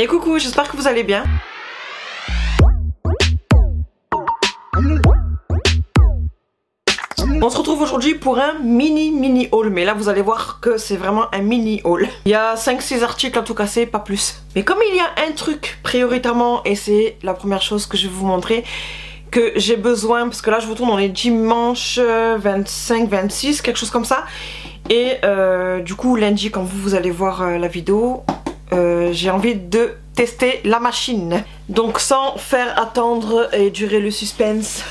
Et coucou, j'espère que vous allez bien. On se retrouve aujourd'hui pour un mini haul, mais là vous allez voir que c'est vraiment un mini haul. Il y a 5-6 articles à tout casser, pas plus. Mais comme il y a un truc prioritairement, et c'est la première chose que je vais vous montrer, que j'ai besoin, parce que là je vous tourne, on est dimanche 25-26, quelque chose comme ça. Et du coup lundi quand vous allez voir la vidéo, j'ai envie de tester la machine. Donc sans faire attendre et durer le suspense,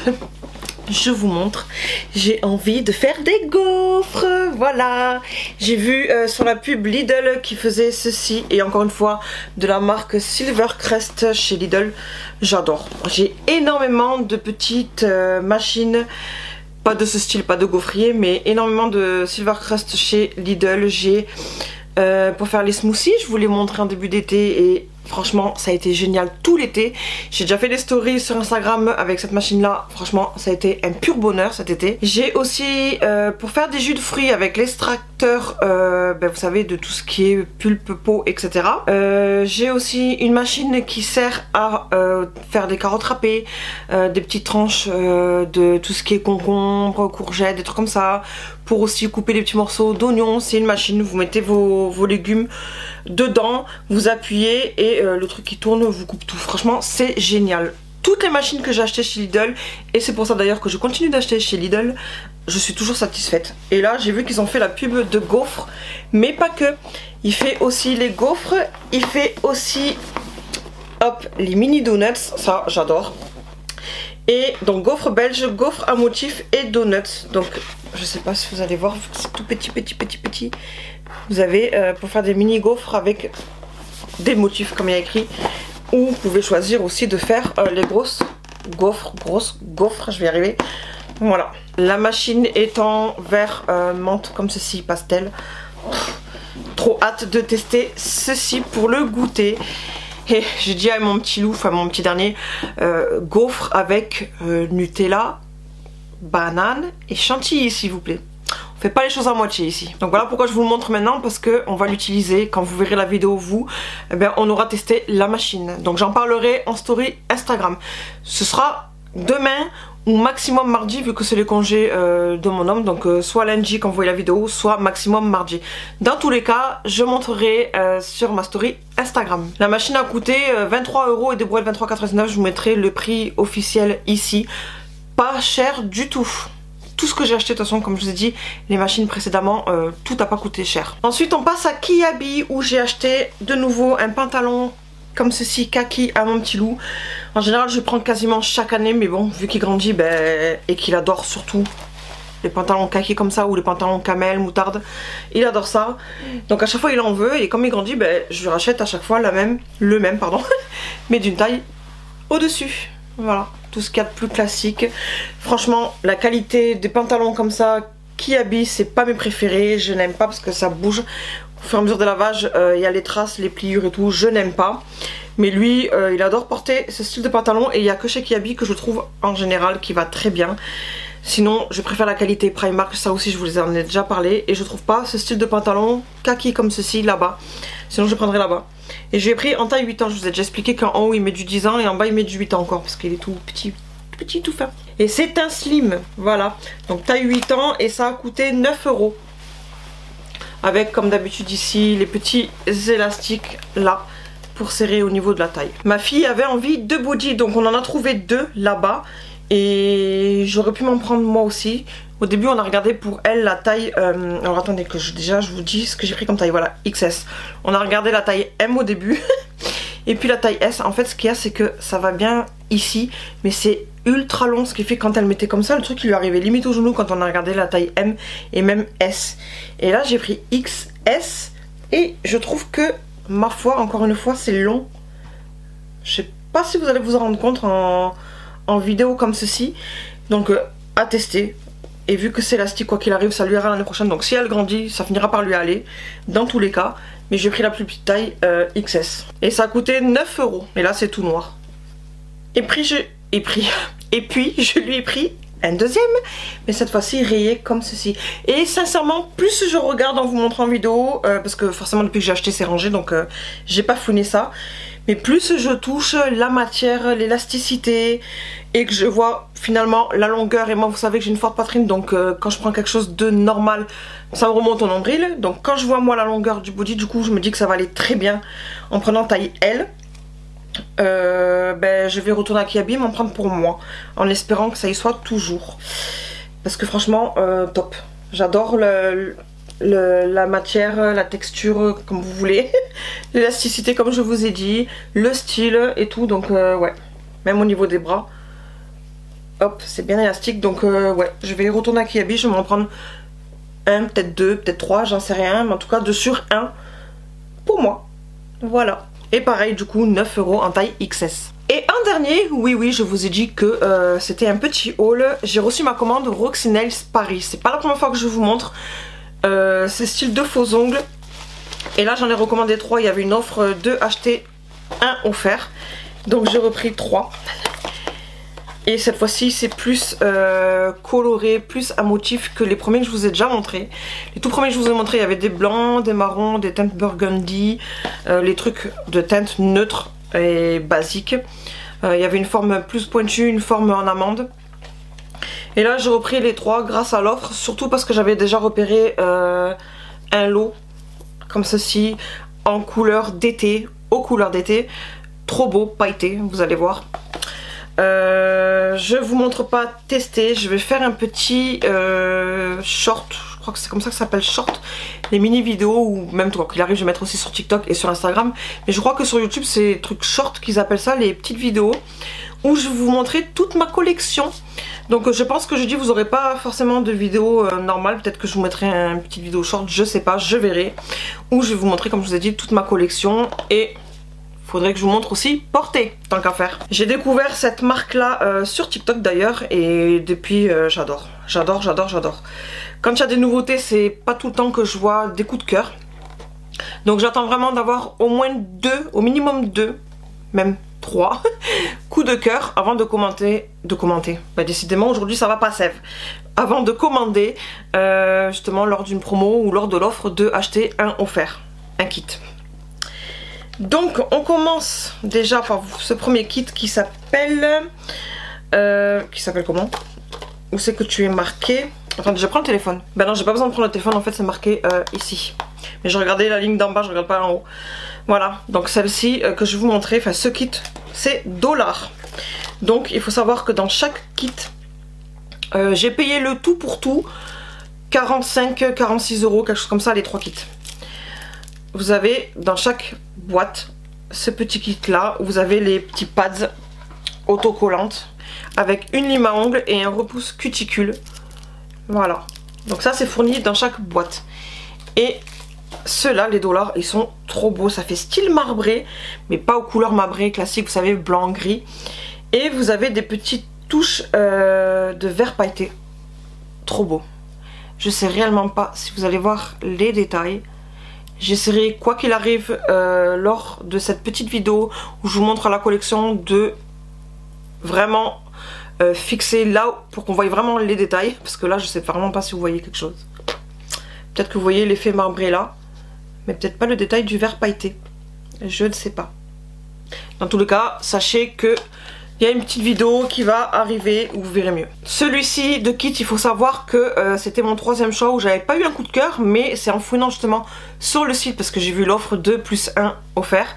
je vous montre, j'ai envie de faire des gaufres, voilà. J'ai vu sur la pub Lidl qui faisait ceci, et encore une fois de la marque Silvercrest chez Lidl, j'adore. J'ai énormément de petites machines, pas de ce style, pas de gaufrier, mais énormément de Silvercrest chez Lidl. J'ai pour faire les smoothies, je vous l'ai montré en début d'été et franchement ça a été génial tout l'été. J'ai déjà fait des stories sur Instagram avec cette machine là, franchement ça a été un pur bonheur cet été. J'ai aussi pour faire des jus de fruits avec l'extracteur, vous savez, de tout ce qui est pulpe, peau, etc. J'ai aussi une machine qui sert à faire des carottes râpées, des petites tranches de tout ce qui est concombre, courgettes, des trucs comme ça. Pour aussi couper des petits morceaux d'oignons, c'est une machine, vous mettez vos légumes dedans, vous appuyez et le truc qui tourne vous coupe tout. Franchement c'est génial. Toutes les machines que j'ai achetées chez Lidl, et c'est pour ça d'ailleurs que je continue d'acheter chez Lidl, je suis toujours satisfaite. Et là j'ai vu qu'ils ont fait la pub de gaufres, mais pas que. Il fait aussi les gaufres, il fait aussi hop les mini donuts, ça j'adore. Et donc gaufres belges, gaufres à motifs et donuts. Donc je sais pas si vous allez voir, c'est tout petit. Vous avez pour faire des mini gaufres avec des motifs comme il y a écrit. Ou vous pouvez choisir aussi de faire les grosses gaufres, je vais y arriver. Voilà. La machine est en verre menthe comme ceci, pastel. Trop hâte de tester ceci pour le goûter. Et j'ai dit à mon petit loup, enfin mon petit dernier, gaufre avec Nutella, banane et chantilly s'il vous plaît. On fait pas les choses à moitié ici. Donc voilà pourquoi je vous le montre maintenant, parce que on va l'utiliser. Quand vous verrez la vidéo vous, on aura testé la machine. Donc j'en parlerai en story Instagram. Ce sera demain ou maximum mardi, vu que c'est les congés de mon homme. Donc soit lundi quand vous voyez la vidéo, soit maximum mardi. Dans tous les cas, je montrerai sur ma story Instagram. La machine a coûté 23 € et des brouettes 23,99 €. Je vous mettrai le prix officiel ici. Pas cher du tout. Tout ce que j'ai acheté, de toute façon, comme je vous ai dit, les machines précédemment, tout n'a pas coûté cher. Ensuite, on passe à Kiabi, où j'ai acheté de nouveau un pantalon comme ceci, kaki, à mon petit loup. En général, je prends quasiment chaque année, mais bon, vu qu'il grandit, et qu'il adore surtout les pantalons kaki comme ça, ou les pantalons camel, moutarde, il adore ça. Donc à chaque fois, il en veut, et comme il grandit, je lui rachète à chaque fois le même, mais d'une taille au-dessus. Voilà, tout ce qu'il y a de plus classique. Franchement, la qualité des pantalons comme ça, Kiabi, c'est pas mes préférés. Je n'aime pas parce que ça bouge. Au fur et à mesure des lavages, il y a les traces, les pliures et tout. Je n'aime pas. Mais lui, il adore porter ce style de pantalon. Et il n'y a que chez Kiabi que je trouve en général qui va très bien. Sinon, je préfère la qualité Primark. Ça aussi, je vous en ai déjà parlé. Et je trouve pas ce style de pantalon kaki comme ceci là-bas. Sinon, je prendrai là-bas. Et je lui ai pris en taille 8 ans. Je vous ai déjà expliqué qu'en haut, il met du 10 ans et en bas, il met du 8 ans encore. Parce qu'il est tout petit, tout fin. Et c'est un slim. Voilà. Donc, taille 8 ans. Et ça a coûté 9 €. Avec, comme d'habitude ici, les petits élastiques là. Pour serrer au niveau de la taille. Ma fille avait envie de body. Donc, on en a trouvé 2 là-bas. Et j'aurais pu m'en prendre moi aussi. Au début on a regardé pour elle la taille alors attendez que déjà je vous dis ce que j'ai pris comme taille. Voilà, XS. On a regardé la taille M au début. Et puis la taille S. En fait ce qu'il y a c'est que ça va bien ici, mais c'est ultra long, ce qui fait que quand elle mettait comme ça, le truc il lui arrivait limite au genou quand on a regardé la taille M et même S. Et là j'ai pris XS. Et je trouve que, ma foi, encore une fois c'est long. Je sais pas si vous allez vous en rendre compte en vidéo comme ceci. Donc à tester. Et vu que c'est élastique, quoi qu'il arrive, ça lui ira l'année prochaine. Donc si elle grandit, ça finira par lui aller. Dans tous les cas. Mais j'ai pris la plus petite taille XS. Et ça a coûté 9 €. Et là c'est tout noir. Et puis je lui ai pris un deuxième. Mais cette fois-ci rayé comme ceci. Et sincèrement, plus je regarde en vous montrant en vidéo, parce que forcément depuis que j'ai acheté c'est rangé. Donc j'ai pas fouiné ça. Mais plus je touche la matière, l'élasticité et que je vois finalement la longueur, et moi vous savez que j'ai une forte poitrine, donc quand je prends quelque chose de normal, ça me remonte au nombril. Donc quand je vois moi la longueur du body, du coup je me dis que ça va aller très bien en prenant taille L. Je vais retourner à Kiabi, m'en prendre pour moi, en espérant que ça y soit toujours. Parce que franchement, top. J'adore la matière, la texture, comme vous voulez. L'élasticité, comme je vous ai dit. Le style et tout. Donc, ouais. Même au niveau des bras. Hop, c'est bien élastique. Donc, ouais. Je vais retourner à Kiabi. Je vais m'en prendre un, peut-être deux, peut-être trois. J'en sais rien. Mais en tout cas, 2 sur 1 pour moi. Voilà. Et pareil, du coup, 9 € en taille XS. Et un dernier, oui, je vous ai dit que c'était un petit haul. J'ai reçu ma commande Roxy Nails Paris. C'est pas la première fois que je vous montre. C'est style de faux ongles. Et là, j'en ai recommandé 3. Il y avait une offre 2 achetés, 1 offert. Donc j'ai repris 3. Et cette fois-ci, c'est plus coloré, plus à motif que les premiers que je vous ai déjà montrés. Les tout premiers que je vous ai montrés, il y avait des blancs, des marrons, des teintes burgundy, les trucs de teintes neutres et basiques. Il y avait une forme plus pointue, une forme en amande. Et là, j'ai repris les 3 grâce à l'offre, surtout parce que j'avais déjà repéré un lot comme ceci, en couleur d'été, aux couleurs d'été. Trop beau, pailleté, vous allez voir. Je vous montre pas tester, je vais faire un petit short, je crois que c'est comme ça que ça s'appelle, short, les mini vidéos, ou même quoi qu'il arrive je vais mettre aussi sur TikTok et sur Instagram, mais je crois que sur YouTube c'est des trucs short qu'ils appellent ça, les petites vidéos où je vais vous montrer toute ma collection. Donc je pense que jeudi vous aurez pas forcément de vidéo normale, peut-être que je vous mettrai une petite vidéo short, je sais pas, je verrai, où je vais vous montrer comme je vous ai dit toute ma collection. Et faudrait que je vous montre aussi portée, tant qu'à faire. J'ai découvert cette marque là sur TikTok d'ailleurs, et depuis j'adore. Quand il y a des nouveautés, c'est pas tout le temps que je vois des coups de cœur. Donc j'attends vraiment d'avoir au moins 2, au minimum 2, même 3 coups de cœur avant de commenter. Bah, décidément aujourd'hui ça va pas sève. Avant de commander justement lors d'une promo ou lors de l'offre de acheter un offert, un kit. Donc on commence déjà par ce premier kit qui s'appelle comment? Où c'est que tu es marqué? Attendez, je prends le téléphone. Ben non, j'ai pas besoin de prendre le téléphone, en fait c'est marqué ici. Mais je regardais la ligne d'en bas, je regarde pas en haut. Voilà, donc celle-ci que je vais vous montrer, enfin ce kit, c'est $. Donc il faut savoir que dans chaque kit, j'ai payé le tout pour tout 45, 46 €, quelque chose comme ça, les 3 kits. Vous avez dans chaque boîte ce petit kit là où vous avez les petits pads autocollantes avec une lime à ongles et un repousse cuticule. Voilà, donc ça c'est fourni dans chaque boîte. Et ceux-là, les $, ils sont trop beaux, ça fait style marbré mais pas aux couleurs marbré classiques, vous savez, blanc, gris. Et vous avez des petites touches de vert pailleté, trop beau. Je sais réellement pas si vous allez voir les détails. J'essaierai quoi qu'il arrive lors de cette petite vidéo où je vous montre la collection de vraiment fixer là pour qu'on voie vraiment les détails, parce que là je sais vraiment pas si vous voyez quelque chose. Peut-être que vous voyez l'effet marbré là, mais peut-être pas le détail du vert pailleté, je ne sais pas. Dans tous les cas, sachez que il y a une petite vidéo qui va arriver où vous verrez mieux. Celui-ci de kit, il faut savoir que c'était mon 3e choix où j'avais pas eu un coup de cœur, mais c'est en fouinant justement sur le site parce que j'ai vu l'offre 2 plus 1 offert.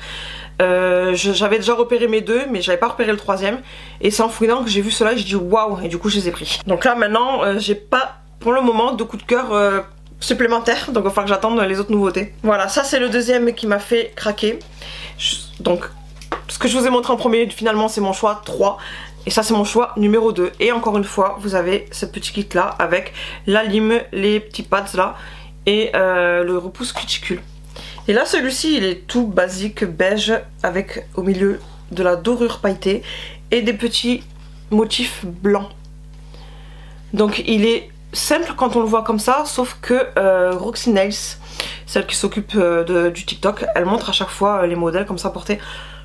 J'avais déjà repéré mes 2 mais j'avais pas repéré le 3e, et c'est en fouinant que j'ai vu cela et j'ai dit waouh, et du coup je les ai pris. Donc là maintenant j'ai pas pour le moment de coup de cœur supplémentaire, donc il va falloir que j'attende les autres nouveautés. Voilà, ça c'est le 2e qui m'a fait craquer. Donc ce que je vous ai montré en premier, finalement c'est mon choix 3. Et ça c'est mon choix numéro 2. Et encore une fois, vous avez ce petit kit là avec la lime, les petits pads là et le repousse cuticule. Et là celui-ci il est tout basique beige avec au milieu de la dorure pailletée et des petits motifs blancs. Donc il est simple quand on le voit comme ça, sauf que Roxy Nails, celle qui s'occupe du TikTok, elle montre à chaque fois les modèles comme ça portés.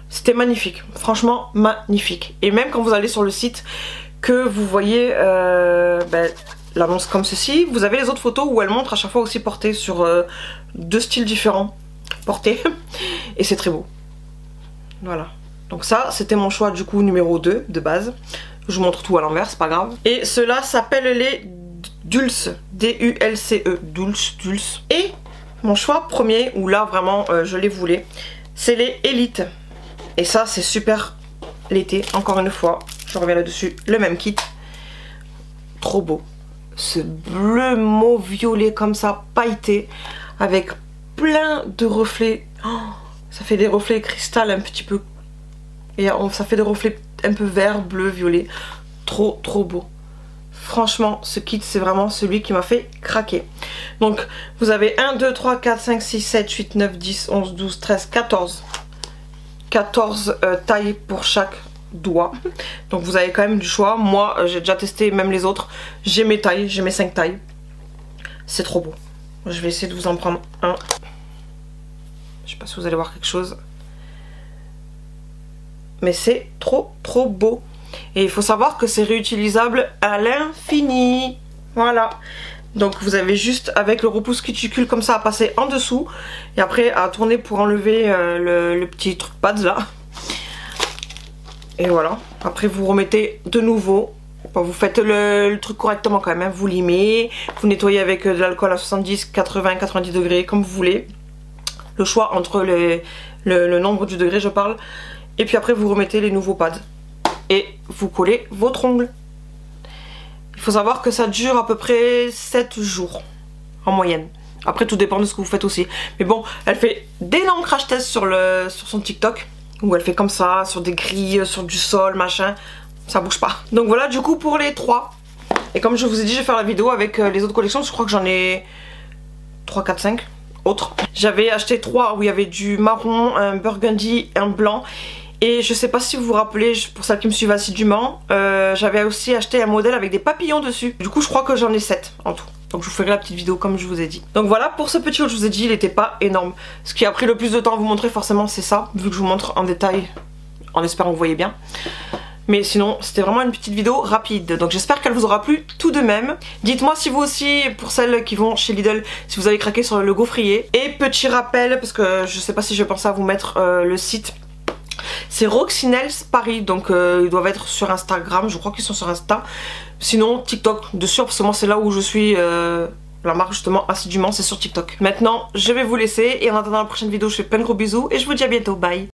C'était magnifique, franchement magnifique. Et même quand vous allez sur le site, que vous voyez l'annonce comme ceci, vous avez les autres photos où elle montre à chaque fois aussi portée sur 2 styles différents portés. Et c'est très beau. Voilà. Donc ça, c'était mon choix du coup numéro 2 de base. Je vous montre tout à l'envers, c'est pas grave. Et ceux-là s'appellent les Dulce. D-U-L-C-E. Dulce, Dulce. Et mon choix premier, où là vraiment je les voulais, c'est les Elite. Et ça, c'est super l'été. Encore une fois, je reviens là-dessus. Le même kit. Trop beau. Ce bleu mauve violet comme ça, pailleté. Avec plein de reflets. Oh, ça fait des reflets cristal un petit peu. Et ça fait des reflets un peu vert, bleu, violet. Trop beau. Franchement, ce kit, c'est vraiment celui qui m'a fait craquer. Donc, vous avez 1, 2, 3, 4, 5, 6, 7, 8, 9, 10, 11, 12, 13, 14. 14 tailles pour chaque doigt. Donc, vous avez quand même du choix. Moi, j'ai déjà testé même les autres. J'ai mes tailles, j'ai mes 5 tailles. C'est trop beau. Je vais essayer de vous en prendre un. Je sais pas si vous allez voir quelque chose. Mais c'est trop beau. Et il faut savoir que c'est réutilisable à l'infini. Voilà. Donc vous avez juste avec le repousse cuticule comme ça à passer en dessous. Et après à tourner pour enlever le petit truc pads là. Et voilà. Après vous remettez de nouveau. Bon, vous faites le truc correctement quand même. Hein. Vous limez. Vous nettoyez avec de l'alcool à 70, 80, 90 degrés comme vous voulez. Le choix entre le nombre du degré je parle. Et puis après vous remettez les nouveaux pads. Et vous collez votre ongle. Il faut savoir que ça dure à peu près 7 jours en moyenne. Après tout dépend de ce que vous faites aussi. Mais bon, elle fait d'énormes crash tests sur son TikTok. Où elle fait comme ça, sur des grilles, sur du sol, machin. Ça bouge pas. Donc voilà du coup pour les 3. Et comme je vous ai dit, je vais faire la vidéo avec les autres collections. Je crois que j'en ai 3, 4, 5 autres. J'avais acheté 3 où il y avait du marron, un burgundy, un blanc. Et je sais pas si vous vous rappelez, pour celles qui me suivent assidûment, j'avais aussi acheté un modèle avec des papillons dessus. Du coup je crois que j'en ai 7 en tout. Donc je vous ferai la petite vidéo comme je vous ai dit. Donc voilà pour ce petit haul, je vous ai dit, il était pas énorme. Ce qui a pris le plus de temps à vous montrer forcément c'est ça, vu que je vous montre en détail, en espérant que vous voyez bien. Mais sinon c'était vraiment une petite vidéo rapide. Donc j'espère qu'elle vous aura plu tout de même. Dites-moi si vous aussi, pour celles qui vont chez Lidl, si vous avez craqué sur le gaufrier. Et petit rappel, parce que je sais pas si je pense à vous mettre le site. C'est Roxinels Paris, donc ils doivent être sur Instagram, je crois qu'ils sont sur Insta. Sinon TikTok de sûr, parce que moi c'est là où je suis la marque justement assidûment, c'est sur TikTok. Maintenant je vais vous laisser et en attendant la prochaine vidéo je fais plein de gros bisous et je vous dis à bientôt, bye.